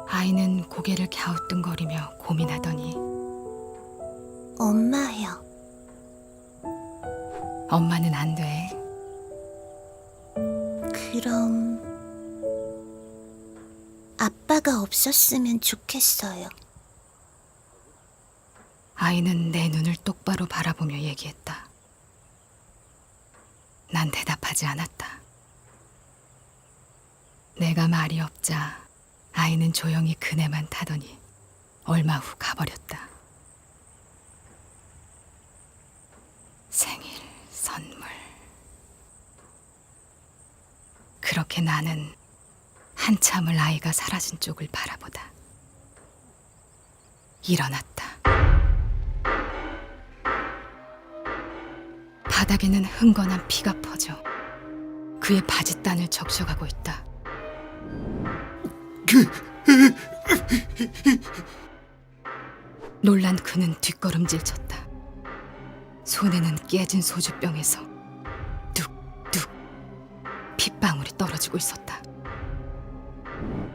아이는 고개를 갸우뚱거리며 고민하더니 엄마요. 엄마는 안 돼. 그럼 아빠가 없었으면 좋겠어요. 아이는 내 눈을 똑바로 바라보며 얘기했다. 난 대답하지 않았다. 내가 말이 없자 아이는 조용히 그네만 타더니 얼마 후 가버렸다. 생일 선물. 그렇게 나는 한참을 아이가 사라진 쪽을 바라보다 일어났다. 바닥에는 흥건한 피가 퍼져 그의 바짓단을 적셔가고 있다. 놀란 그는 뒷걸음질 쳤다. 손에는 깨진 소주병에서 뚝뚝 핏방울이 떨어지고 있었다.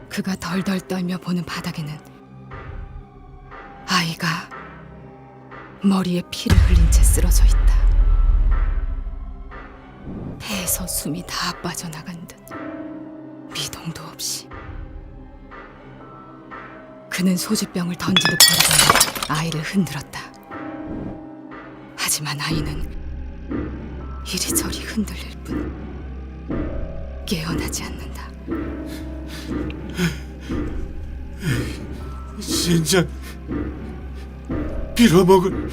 그가 덜덜 떨며 보는 바닥에는 아이가 머리에 피를 흘린 채 쓰러져 있다. 배에서 숨이 다 빠져나간 듯 미동도 없이. 그는 소주병을 던지듯 버리더니 아이를 흔들었다. 하지만 아이는 이리저리 흔들릴 뿐 깨어나지 않는다. 진짜 빌어먹을.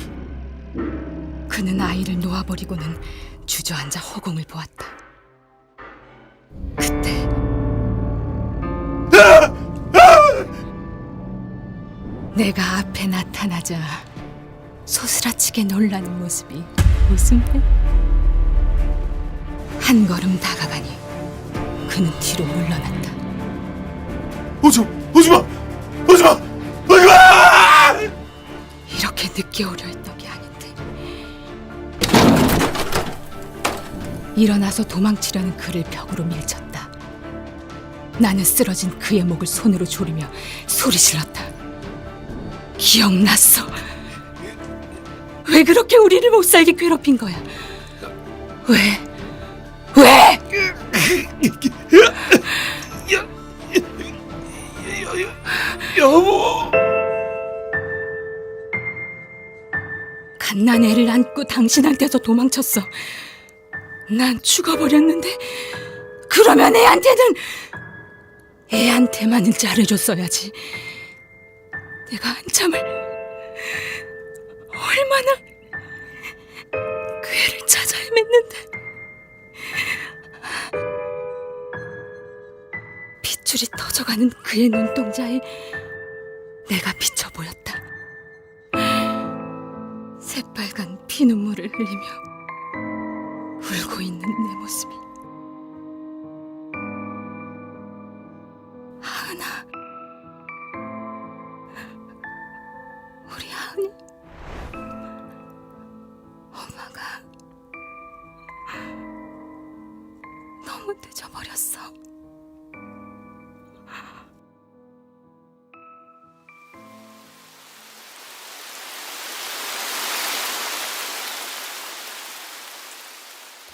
그는 아이를 놓아버리고는 주저앉아 허공을 보았다. 그때 내가 앞에 나타나자 소스라치게 놀라는 모습이 웃음해. 한 걸음 다가가니 그는 뒤로 물러났다. 오지마! 오지마! 이렇게 늦게 오려 했던 게 아닌데. 일어나서 도망치려는 그를 벽으로 밀쳤다. 나는 쓰러진 그의 목을 손으로 조르며 소리 질렀다. 기억났어. 왜 그렇게 우리를 못살게 괴롭힌 거야? 왜? 여보! 갓난 애를 안고 당신한테서 도망쳤어. 난 죽어버렸는데 그러면 애한테만은 잘해줬어야지. 내가 한참을 얼마나 그 애를 찾아 헤맸는데. 핏줄이 터져가는 그의 눈동자에 내가 비쳐 보였다. 새빨간 피눈물을 흘리며 울고 있는 내 모습이. 하은아, 우리 하은이 엄마가 너무 늦어버렸어.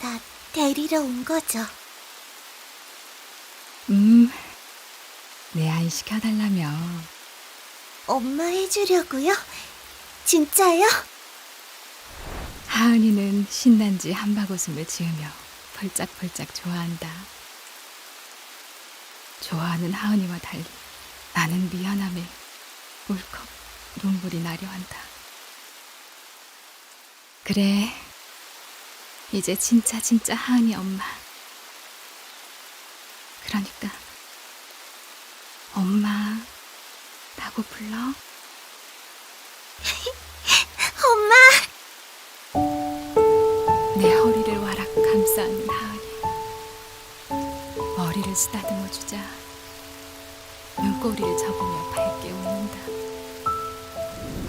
나 데리러 온 거죠. 내 아이 시켜달라며. 엄마 해주려고요? 진짜요? 하은이는 신난지 한바구음을 지으며 펄짝펄짝 좋아한다. 좋아하는 하은이와 달리 나는 미안함에 울컥 눈물이 나려 한다. 그래, 이제 진짜 하은이 엄마. 그러니까 엄마라고 불러. 엄마! 내 허리를 와락 감싸는 하은이. 머리를 쓰다듬어 주자. 눈꼬리를 접으며 밝게 웃는다.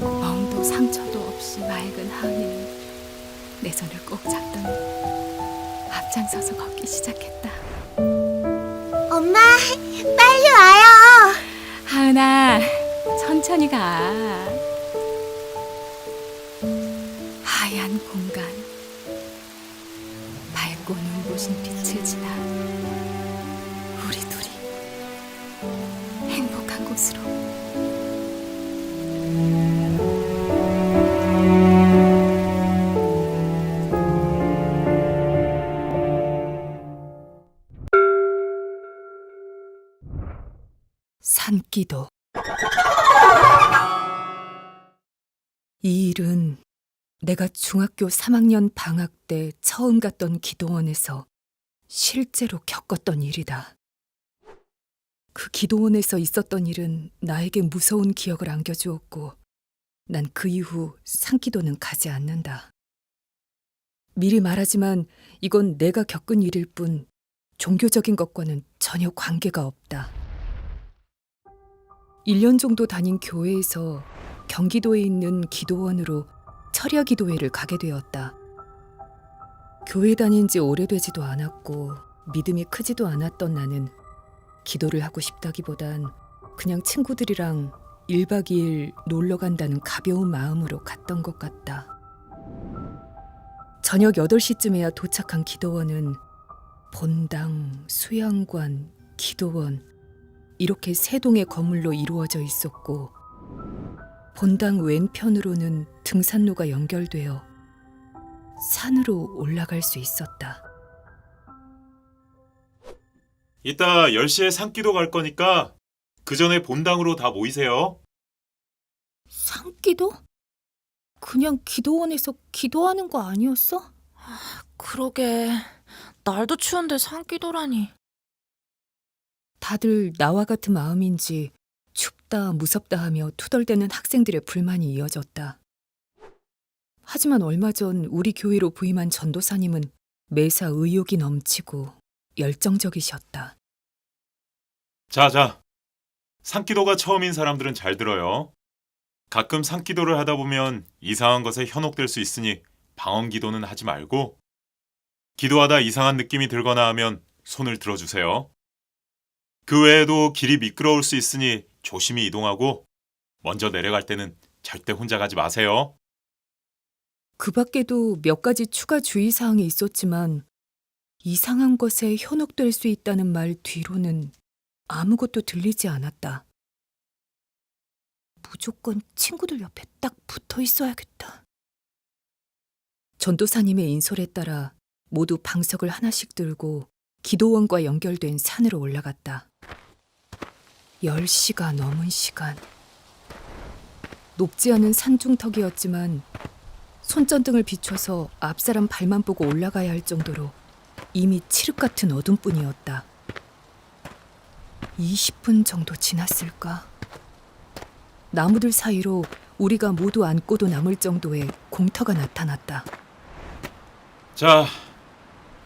멍도 상처도 없이 맑은 하은이는 내 손을 꼭 잡더니 앞장서서 걷기 시작했다. 엄마, 빨리 와요. 하은아, 천천히 가. 하얀 공간, 밝고 눈부신 빛을 지나 우리 둘이 행복한 곳으로. 산기도. 이 일은 내가 중학교 3학년 방학 때 처음 갔던 기도원에서 실제로 겪었던 일이다. 그 기도원에서 있었던 일은 나에게 무서운 기억을 안겨주었고 난 그 이후 산기도는 가지 않는다. 미리 말하지만 이건 내가 겪은 일일 뿐 종교적인 것과는 전혀 관계가 없다. 1년 정도 다닌 교회에서 경기도에 있는 기도원으로 철야 기도회를 가게 되었다. 교회 다닌 지 오래되지도 않았고 믿음이 크지도 않았던 나는 기도를 하고 싶다기보단 그냥 친구들이랑 1박 2일 놀러 간다는 가벼운 마음으로 갔던 것 같다. 저녁 8시쯤에야 도착한 기도원은 본당, 수양관, 기도원 이렇게 세 동의 건물로 이루어져 있었고 본당 왼편으로는 등산로가 연결되어 산으로 올라갈 수 있었다. 이따 10시에 산기도 갈 거니까 그 전에 본당으로 다 모이세요. 산기도? 그냥 기도원에서 기도하는 거 아니었어? 그러게, 날도 추운데 산기도라니. 다들 나와 같은 마음인지 춥다 무섭다 하며 투덜대는 학생들의 불만이 이어졌다. 하지만 얼마 전 우리 교회로 부임한 전도사님은 매사 의욕이 넘치고 열정적이셨다. 자. 산기도가 처음인 사람들은 잘 들어요. 가끔 산기도를 하다 보면 이상한 것에 현혹될 수 있으니 방언기도는 하지 말고 기도하다 이상한 느낌이 들거나 하면 손을 들어주세요. 그 외에도 길이 미끄러울 수 있으니 조심히 이동하고 먼저 내려갈 때는 절대 혼자 가지 마세요. 그 밖에도 몇 가지 추가 주의사항이 있었지만 이상한 것에 현혹될 수 있다는 말 뒤로는 아무것도 들리지 않았다. 무조건 친구들 옆에 딱 붙어 있어야겠다. 전도사님의 인솔에 따라 모두 방석을 하나씩 들고 기도원과 연결된 산으로 올라갔다. 10시가 넘은 시간. 높지 않은 산중턱이었지만 손전등을 비춰서 앞사람 발만 보고 올라가야 할 정도로 이미 칠흑 같은 어둠뿐이었다. 20분 정도 지났을까? 나무들 사이로 우리가 모두 앉고도 남을 정도의 공터가 나타났다. 자,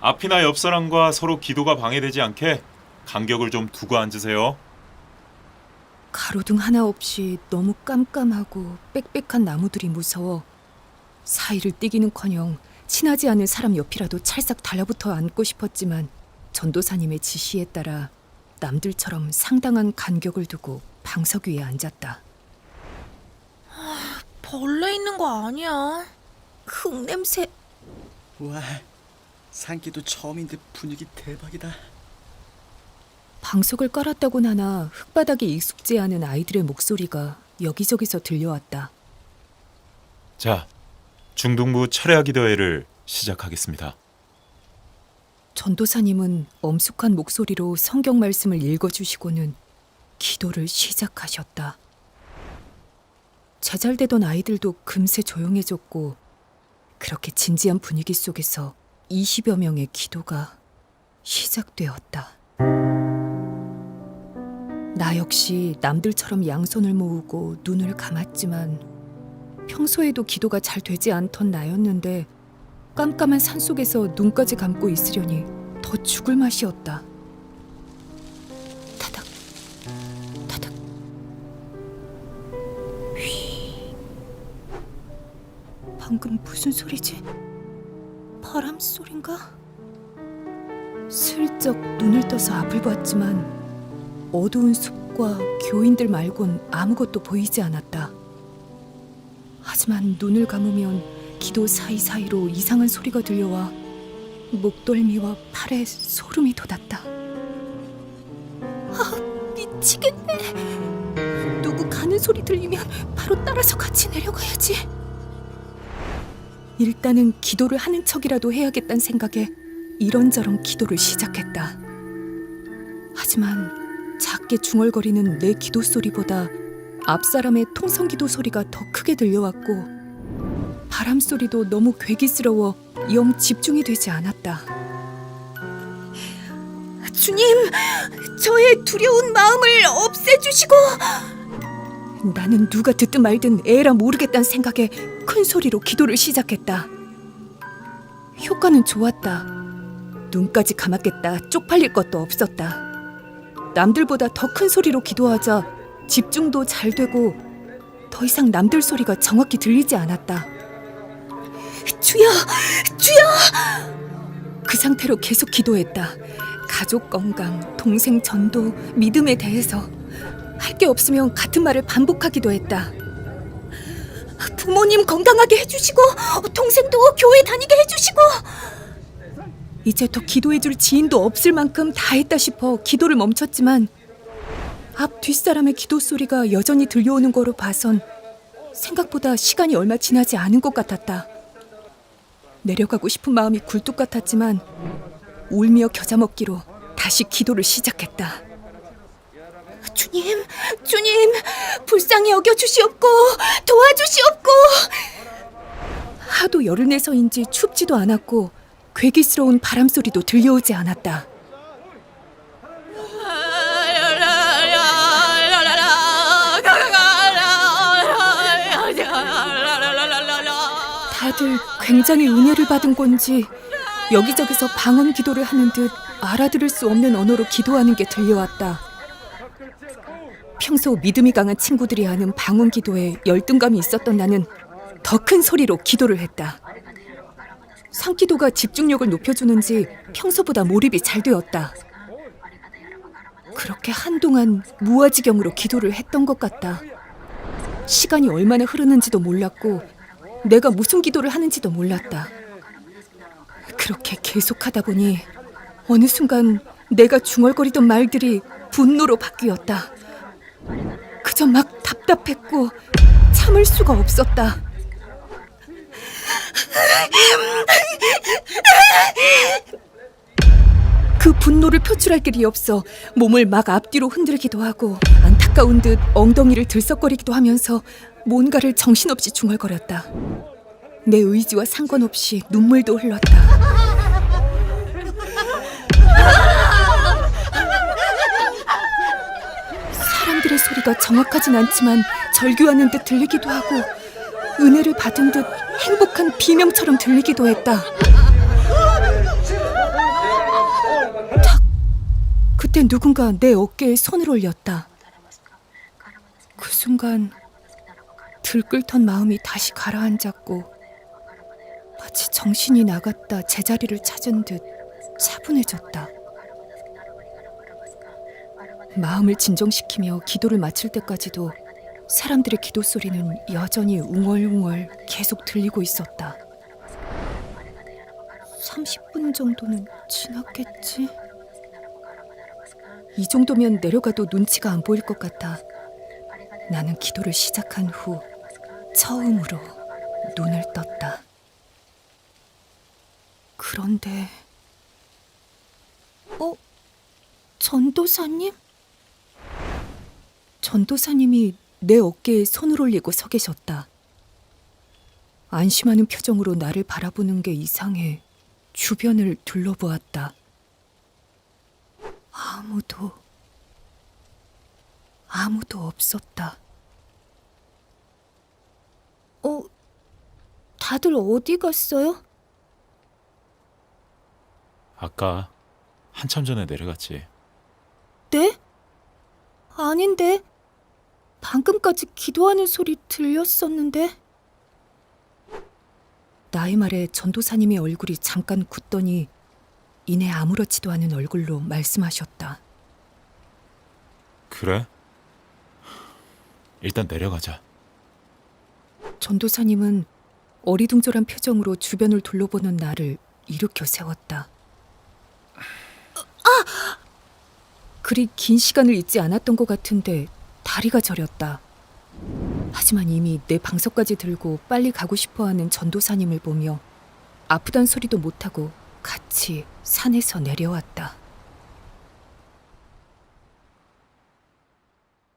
앞이나 옆 사람과 서로 기도가 방해되지 않게 간격을 좀 두고 앉으세요. 가로등 하나 없이 너무 깜깜하고 빽빽한 나무들이 무서워 사이를 뛰기는커녕 친하지 않은 사람 옆이라도 찰싹 달라붙어 앉고 싶었지만 전도사님의 지시에 따라 남들처럼 상당한 간격을 두고 방석 위에 앉았다. 벌레 있는 거 아니야? 흙냄새. 와, 산기도 처음인데 분위기 대박이다. 방석을 깔았다고 나나 흙바닥에 익숙지 않은 아이들의 목소리가 여기저기서 들려왔다. 자, 중등부 철야 기도회를 시작하겠습니다. 전도사님은 엄숙한 목소리로 성경 말씀을 읽어주시고는 기도를 시작하셨다. 제잘되던 아이들도 금세 조용해졌고 그렇게 진지한 분위기 속에서 20여 명의 기도가 시작되었다. 나 역시 남들처럼 양손을 모으고 눈을 감았지만 평소에도 기도가 잘 되지 않던 나였는데 깜깜한 산속에서 눈까지 감고 있으려니 더 죽을 맛이었다. 타닥, 타닥. 휘. 방금 무슨 소리지? 바람 소린가? 슬쩍 눈을 떠서 앞을 봤지만 어두운 숲과 교인들 말곤 아무것도 보이지 않았다. 하지만 눈을 감으면 기도 사이사이로 이상한 소리가 들려와 목덜미와 팔에 소름이 돋았다. 미치겠네. 누구 가는 소리 들리면 바로 따라서 같이 내려가야지. 일단은 기도를 하는 척이라도 해야겠다는 생각에 이런저런 기도를 시작했다. 하지만 작게 중얼거리는 내 기도 소리보다 앞사람의 통성기도 소리가 더 크게 들려왔고 바람 소리도 너무 괴기스러워 영 집중이 되지 않았다. 주님, 저의 두려운 마음을 없애주시고. 나는 누가 듣든 말든 에라 모르겠다는 생각에 큰 소리로 기도를 시작했다. 효과는 좋았다. 눈까지 감았겠다 쪽팔릴 것도 없었다. 남들보다 더 큰 소리로 기도하자 집중도 잘 되고 더 이상 남들 소리가 정확히 들리지 않았다. 주여! 주여! 그 상태로 계속 기도했다. 가족 건강, 동생 전도, 믿음에 대해서 할 게 없으면 같은 말을 반복하기도 했다. 부모님 건강하게 해주시고 동생도 교회 다니게 해주시고. 이제 더 기도해줄 지인도 없을 만큼 다 했다 싶어 기도를 멈췄지만 앞 뒷사람의 기도 소리가 여전히 들려오는 거로 봐선 생각보다 시간이 얼마 지나지 않은 것 같았다. 내려가고 싶은 마음이 굴뚝 같았지만 울며 겨자 먹기로 다시 기도를 시작했다. 주님, 주님, 불쌍히 여겨주시옵고 도와주시옵고. 하도 열을 내서인지 춥지도 않았고 괴기스러운 바람 소리도 들려오지 않았다. 다들 굉장히 은혜를 받은 건지 여기저기서 방언 기도를 하는 듯 알아들을 수 없는 언어로 기도하는 게 들려왔다. 평소 믿음이 강한 친구들이 하는 방언 기도에 열등감이 있었던 나는 더 큰 소리로 기도를 했다. 상기도가 집중력을 높여주는지 평소보다 몰입이 잘 되었다. 그렇게 한동안 무아지경으로 기도를 했던 것 같다. 시간이 얼마나 흐르는지도 몰랐고 내가 무슨 기도를 하는지도 몰랐다. 그렇게 계속하다 보니 어느 순간 내가 중얼거리던 말들이 분노로 바뀌었다. 그저 막 답답했고 참을 수가 없었다. 그 분노를 표출할 길이 없어 몸을 막 앞뒤로 흔들기도 하고 안타까운 듯 엉덩이를 들썩거리기도 하면서 뭔가를 정신없이 중얼거렸다. 내 의지와 상관없이 눈물도 흘렀다. 사람들의 소리가 정확하진 않지만 절규하는 듯 들리기도 하고 은혜를 받은 듯 행복한 비명처럼 들리기도 했다. 탁! 그때 누군가 내 어깨에 손을 올렸다. 그 순간 들끓던 마음이 다시 가라앉았고 마치 정신이 나갔다 제자리를 찾은 듯 차분해졌다. 마음을 진정시키며 기도를 마칠 때까지도 사람들의 기도 소리는 여전히 웅얼웅얼 계속 들리고 있었다. 30분 정도는 지났겠지? 이 정도면 내려가도 눈치가 안 보일 것 같아 나는 기도를 시작한 후 처음으로 눈을 떴다. 그런데 전도사님? 전도사님이 내 어깨에 손을 올리고 서 계셨다. 안심하는 표정으로 나를 바라보는 게 이상해 주변을 둘러보았다. 아무도 없었다. 다들 어디 갔어요? 아까 한참 전에 내려갔지. 네? 아닌데. 방금까지 기도하는 소리 들렸었는데. 나의 말에 전도사님의 얼굴이 잠깐 굳더니 이내 아무렇지도 않은 얼굴로 말씀하셨다. 그래? 일단 내려가자. 전도사님은 어리둥절한 표정으로 주변을 둘러보는 나를 일으켜 세웠다. 그리 긴 시간을 있지 않았던 것 같은데 다리가 저렸다. 하지만 이미 내 방석까지 들고 빨리 가고 싶어하는 전도사님을 보며 아프단 소리도 못하고 같이 산에서 내려왔다.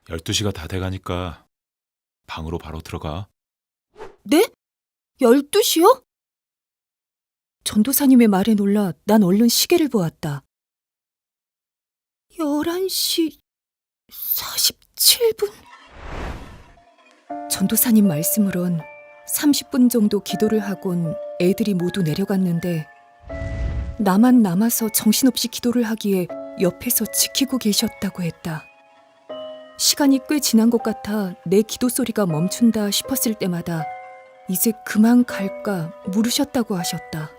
12시가 다 돼가니까 방으로 바로 들어가. 네? 12시요? 전도사님의 말에 놀라 난 얼른 시계를 보았다. 11시 47분? 전도사님 말씀으론 30분 정도 기도를 하곤 애들이 모두 내려갔는데 나만 남아서 정신없이 기도를 하기에 옆에서 지키고 계셨다고 했다. 시간이 꽤 지난 것 같아 내 기도 소리가 멈춘다 싶었을 때마다 이제 그만 갈까 물으셨다고 하셨다.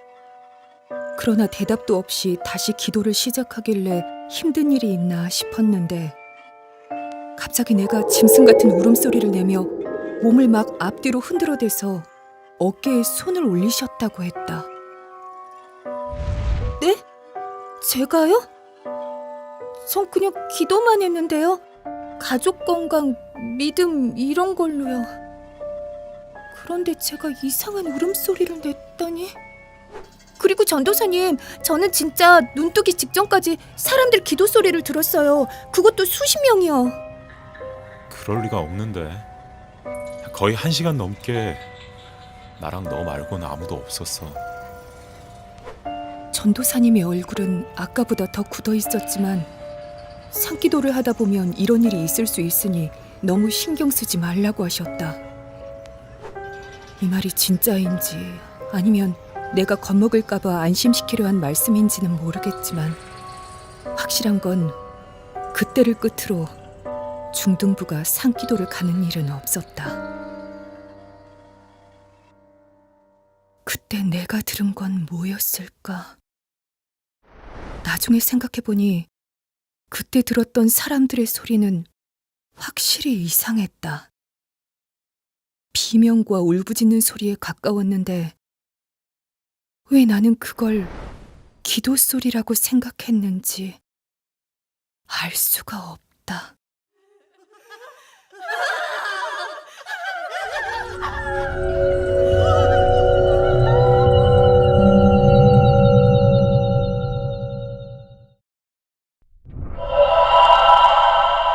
그러나 대답도 없이 다시 기도를 시작하길래 힘든 일이 있나 싶었는데 갑자기 내가 짐승 같은 울음소리를 내며 몸을 막 앞뒤로 흔들어대서 어깨에 손을 올리셨다고 했다. 네? 제가요? 전 그냥 기도만 했는데요. 가족 건강, 믿음 이런 걸로요. 그런데 제가 이상한 울음소리를 냈다니. 그리고 전도사님, 저는 진짜 눈 뜨기 직전까지 사람들 기도 소리를 들었어요. 그것도 수십 명이요. 그럴 리가 없는데. 거의 1시간 넘게 나랑 너 말고는 아무도 없었어. 전도사님의 얼굴은 아까보다 더 굳어 있었지만 산기도를 하다 보면 이런 일이 있을 수 있으니 너무 신경 쓰지 말라고 하셨다. 이 말이 진짜인지 아니면 내가 겁먹을까봐 안심시키려 한 말씀인지는 모르겠지만 확실한 건 그때를 끝으로 중등부가 산기도를 가는 일은 없었다. 그때 내가 들은 건 뭐였을까? 나중에 생각해보니 그때 들었던 사람들의 소리는 확실히 이상했다. 비명과 울부짖는 소리에 가까웠는데 왜 나는 그걸 기도 소리라고 생각했는지 알 수가 없다.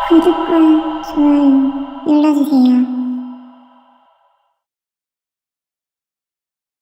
구독과 좋아요 눌러주세요.